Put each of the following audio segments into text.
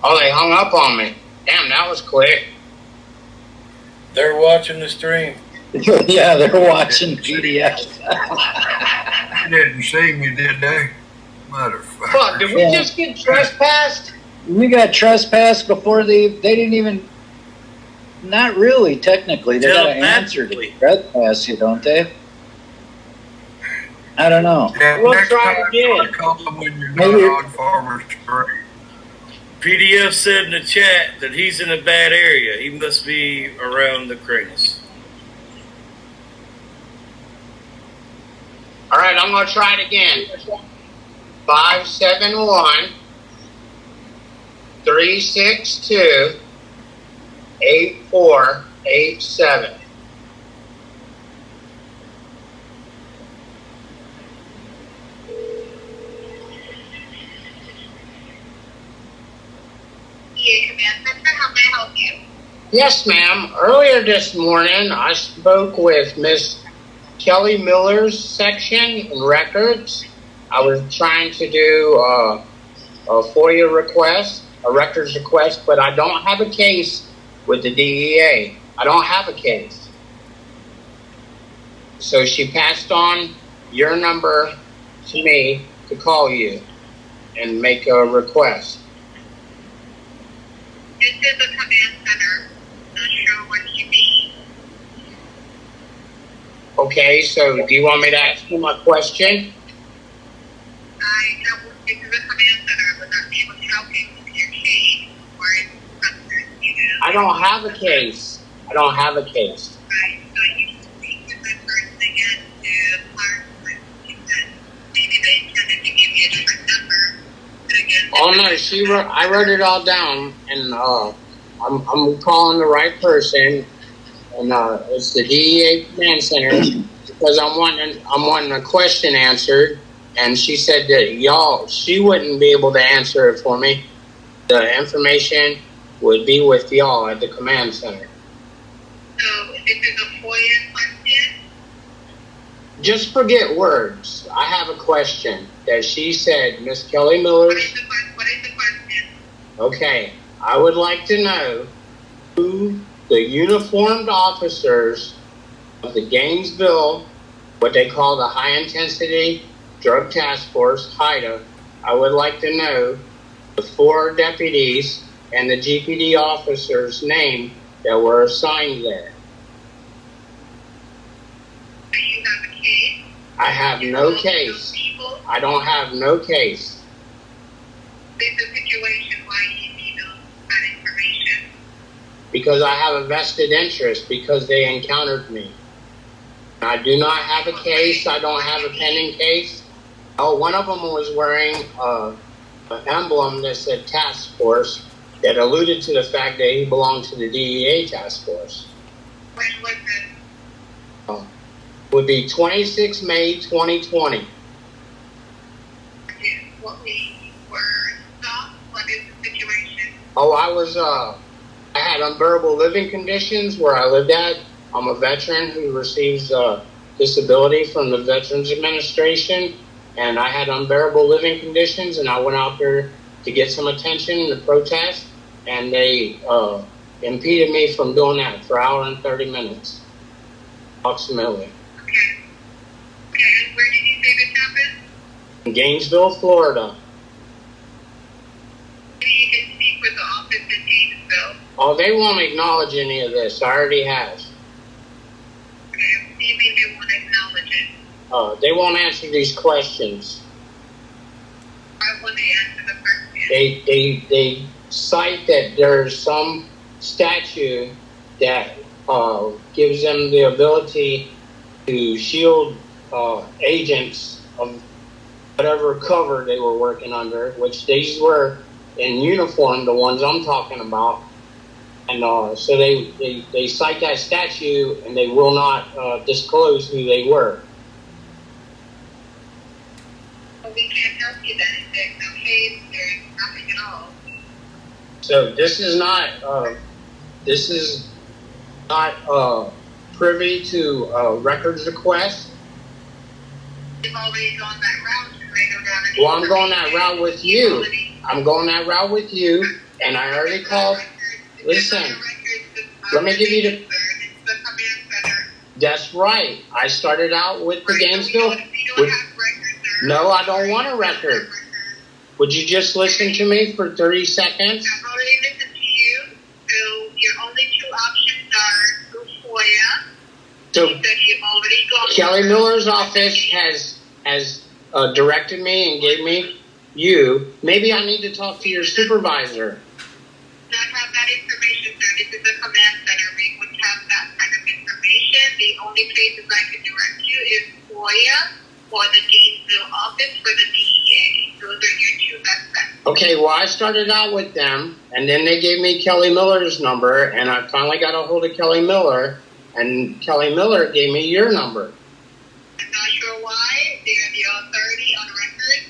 Oh, they hung up on me. Damn, that was quick. They're watching the stream. Yeah, they're watching PDF. They didn't see me, did they? Motherfucker. Fuck, did we just get trespassed? We got trespassed before they didn't even. Not really, technically. They got to answer to trespass you, don't they? I don't know. Yeah, We'll next try time again. call them when you're not on Farmer's Street. PDF said in the chat that he's in a bad area. He must be around the Cranes. All right, I'm going to try it again. 571-362-8487. DEA Command Center, how may I help you? Yes, ma'am. Earlier this morning, I spoke with Miss Kelly Miller's section in records. I was trying to do a FOIA request, a records request, but I don't have a case with the DEA. I don't have a case. So she passed on your number to me to call you and make a request. This is a command center. Not sure what you need. Okay, so do you want me to ask you my question? This is a command center. I would not be able to help you with your case or in substance. I don't have a case. I don't have a case. Right. So you can speak with that person again to clarify. Maybe they intended to give you a different number. But again, Oh no, I wrote it all down, and I'm calling the right person, and it's the DEA Command Center because I'm wanting a question answered, and she said that she wouldn't be able to answer it for me. The information would be with y'all at the command center. so this is a FOIA question. Just forget words. I have a question that she said, Miss Kelly What Miller's. is the question? Okay, I would like to know who the uniformed officers of the Gainesville, what they call the High Intensity Drug Task Force, HIDTA. I would like to know the 4 deputies and the GPD officers' name that were assigned there. Do you have a case? I have no case. People, I don't have no case. there's a situation why you need that information. Because I have a vested interest because they encountered me. I do not have a case. I don't have a pending case. Oh, one of them was wearing an emblem that said task force that alluded to the fact that he belonged to the DEA task force. When was it? Would be 26 May 2020. What we were stopped? What is the situation? Oh, I had unbearable living conditions where I lived at. I'm a veteran who receives disability from the Veterans Administration, and I had unbearable living conditions, and I went out there to get some attention to protest, and they impeded me from doing that for an hour and 30 minutes, approximately. Okay. Okay, and where did you say this happened? In Gainesville, Florida. Maybe you can speak with the office in Gainesville. Oh, they won't acknowledge any of this. I already have. Okay, maybe they won't acknowledge it. They won't answer these questions. Why won't they answer the question? They cite that there's some statute that gives them the ability to shield agents of whatever cover they were working under, which these were in uniform, the ones I'm talking about. And so they cite that statute, and they will not disclose who they were. Well, we can't help you then. If there's no case, there's nothing at all. So this is not privy to records request. You've already gone that route. Should they go down Well, I'm going that route with you. I'm going that route with you. And I already called. Listen, let me give you the. That's right. I started out with the Gainesville. No, I don't want a record. Would you just listen to me for 30 seconds? I've already listened to you. So your only two options are through FOIA. So You said you've already gone. Kelly Miller's office has directed me and gave me you. Maybe I need to talk to your supervisor. Not have that information, sir. This is a command center. We wouldn't have that kind of information. The only places I can direct you is FOIA or the Gainesville office for the DEA. Those are your two best bets. Okay, well, I started out with them, and then they gave me Kelly Miller's number, and I finally got a hold of Kelly Miller, and Kelly Miller gave me your number. I'm not sure why. They are the authority on record.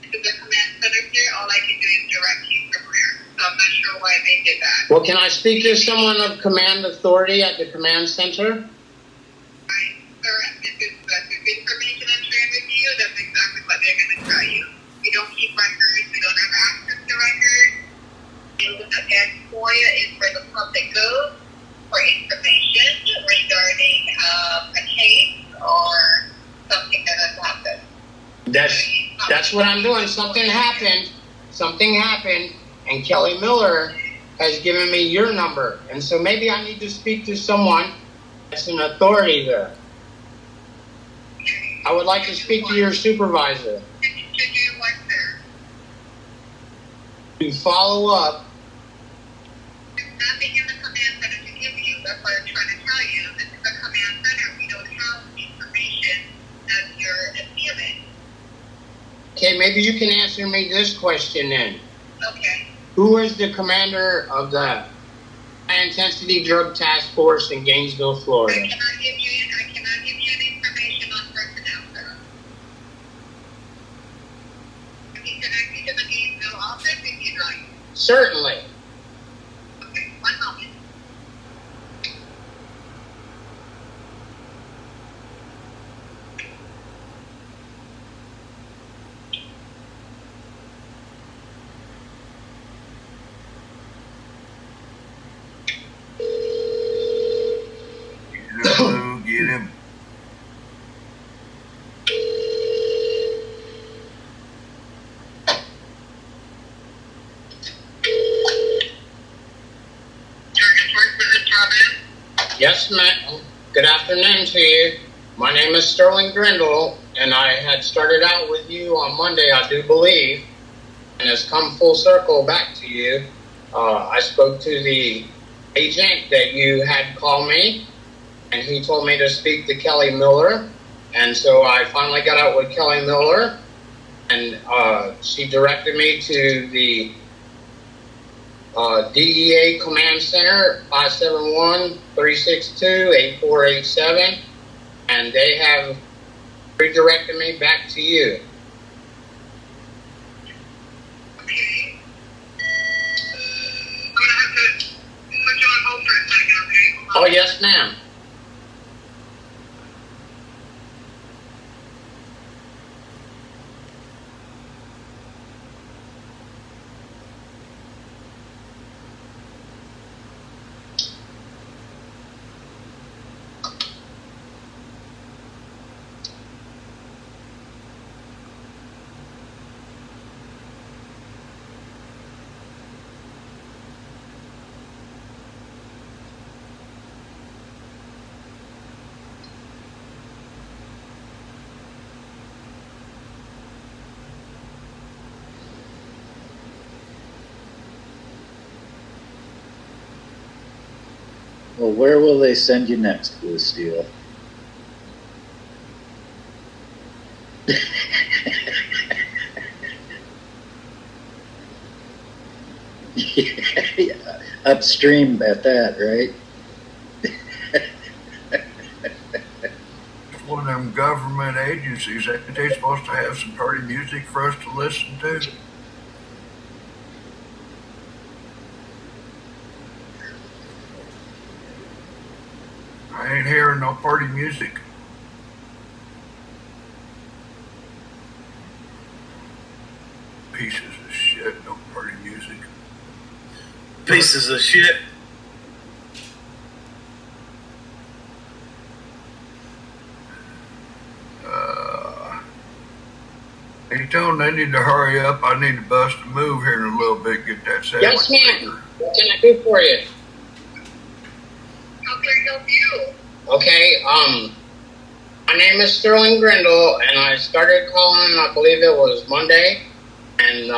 This is a command center here. All I can do is direct you somewhere. So I'm not sure why they did that. Well, can I speak to someone of command authority at the command center? Right, sir. This information I'm sharing with you, that's exactly what they're going to tell you. We don't keep records. We don't have access to records. Again, FOIA is where the public goes for information regarding a case or something that has happened. That's what I'm doing. Something happened, and Kelly Miller has given me your number. And so maybe I need to speak to someone that's an authority there. I would like to speak to your supervisor. To do what, sir? To follow up. There's nothing in the command center to give you. That's what I'm trying to tell you. This is a command center. We don't have information that you're appealing. Okay, maybe you can answer me this question then. Okay. Who is the commander of the High Intensity Drug Task Force in Gainesville, I Florida? cannot give you any information on personnel, sir. I can connect you to the Gainesville office if you'd like. Certainly. Okay, one moment. Get him. Yes, ma'am. Good afternoon to you. My name is Sterling Grindle, and I had started out with you on Monday, I do believe, and has come full circle back to you. I spoke to the agent that you had called me, and he told me to speak to Kelly Miller. And so I finally got out with Kelly Miller, and she directed me to the DEA Command Center, 571-362-8487, and they have redirected me back to you. Okay. I'm going to have to put you on hold for a second, okay? Oh, yes, ma'am. Well, where will they send you next, Blue Steel? Yeah, upstream at that, right? One of them government agencies, ain't they supposed to have some pretty music for us to listen to? I ain't hearing no party music. Pieces of shit, no party music. Pieces of shit. He told them they need to hurry up. I need to bust a move here in a little bit, get that sandwich. Yes, ma'am. What can I do for you? How can I help you? Okay, my name is Sterling Grindle, and I started calling, I believe it was Monday, and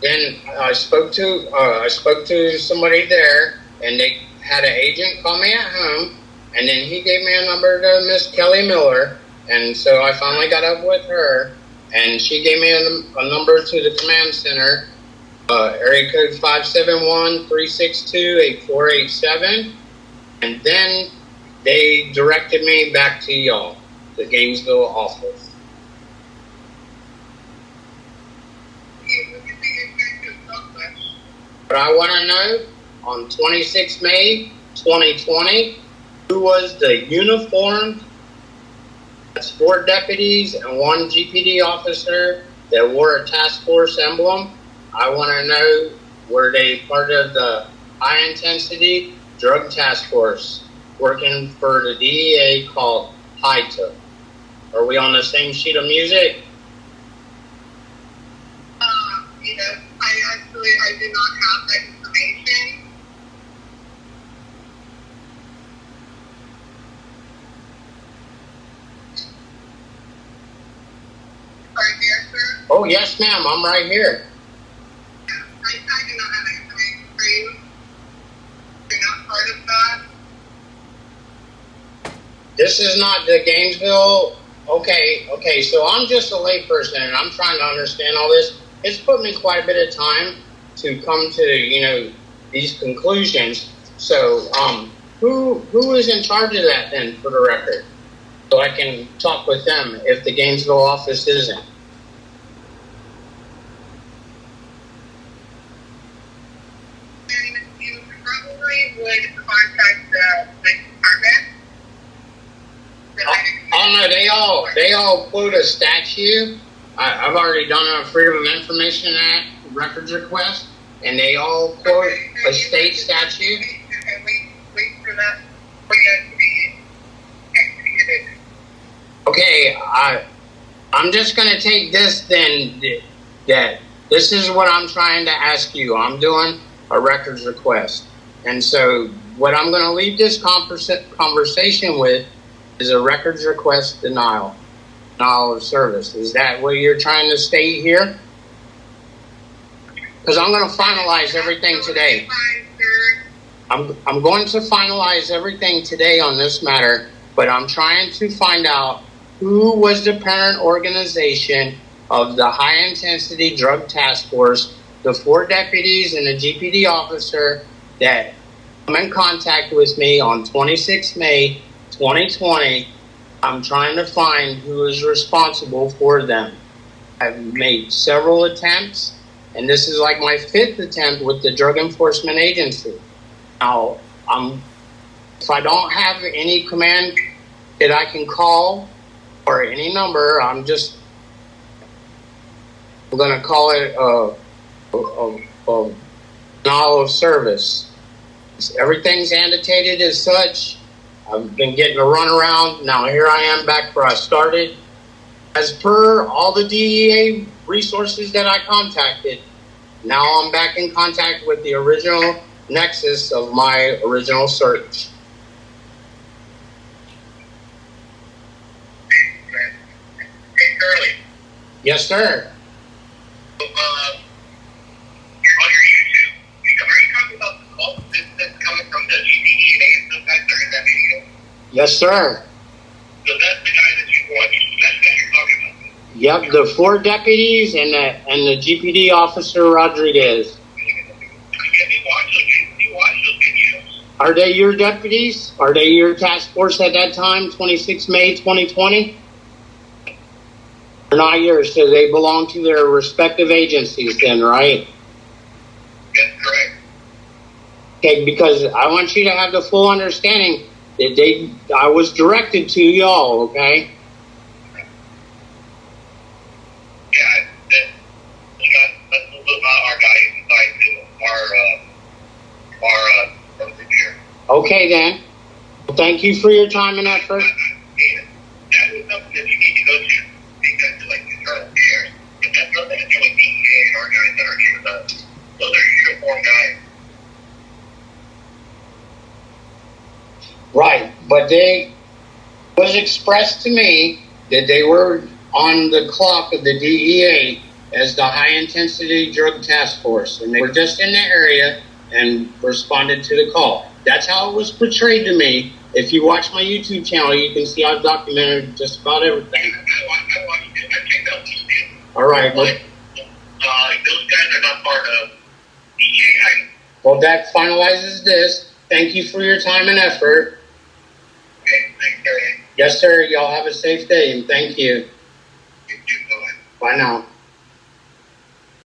then I spoke to somebody there, and they had an agent call me at home, and then he gave me a number to Miss Kelly Miller, and so I finally got up with her, and she gave me a number to the command center, area code 571-362-8487, and then they directed me back to y'all, the Gainesville office. But I want to know, on 26 May 2020, who was the uniformed, that's 4 deputies and 1 GPD officer that wore a task force emblem. I want to know, were they part of the high intensity drug task force working for the DEA called HITO? Are we on the same sheet of music? Yes, I do not have that information. Are you there, sir? Oh, yes, ma'am. I'm right here. I do not have that information for you. You're not part of that. This is not the Gainesville. Okay. So I'm just a layperson, and I'm trying to understand all this. It's put me quite a bit of time to come to, these conclusions. So, who is in charge of that then, for the record? So I can talk with them if the Gainesville office isn't. And you probably would contact the department. Oh no, they all quote a statute. I've already done a Freedom of Information Act records request, and they all quote a state statute. And wait for that for you to be executed. Okay, I'm just gonna take this then, that this is what I'm trying to ask you. I'm doing a records request, and so what I'm gonna leave this conversation with is a records request denial of service. Is that what you're trying to state here? Because I'm going to finalize everything today. I'm going to finalize everything today on this matter, but I'm trying to find out who was the parent organization of the high intensity drug task force, the 4 deputies and a GPD officer that come in contact with me on 26 May 2020. I'm trying to find who is responsible for them. I've made several attempts, and this is like my 5th attempt with the Drug Enforcement Agency. Now, if I don't have any command that I can call or any number, I'm going to call it a denial of service. Everything's annotated as such. I've been getting a runaround. Now here I am back where I started. As per all the DEA resources that I contacted, now I'm back in contact with the original nexus of my original search. Hey, Curly. Yes, sir. On your YouTube, are you talking about the call that's coming from the DEA and stuff like that in that video? Yes, sir. So that's the guy that you watched. That's what you're talking about. Yep, the 4 deputies and the GPD officer Rodriguez. Have you watched those videos? Are they your deputies? Are they your task force at that time, 26 May 2020? They're not yours, so they belong to their respective agencies then, right? That's correct. Okay, because I want you to have the full understanding that I was directed to y'all, okay? Yeah, that's our guy inside too. our here. Okay then. Well, thank you for your time and effort. That is something that you need to go to because like internal affairs. It has nothing to do with DEA and our guys that are here with us. Those are uniform guys. Right, but they was expressed to me that they were on the clock of the DEA as the high intensity drug task force, and they were just in the area and responded to the call. That's how it was portrayed to me. If you watch my YouTube channel, you can see I've documented just about everything. I watched it. I checked out TV. All right, well, those guys are not part of DEA. well, that finalizes this. Thank you for your time and effort. Okay, thanks, Barry. Yes, sir. Y'all have a safe day, and thank you. You too, bye. Bye now.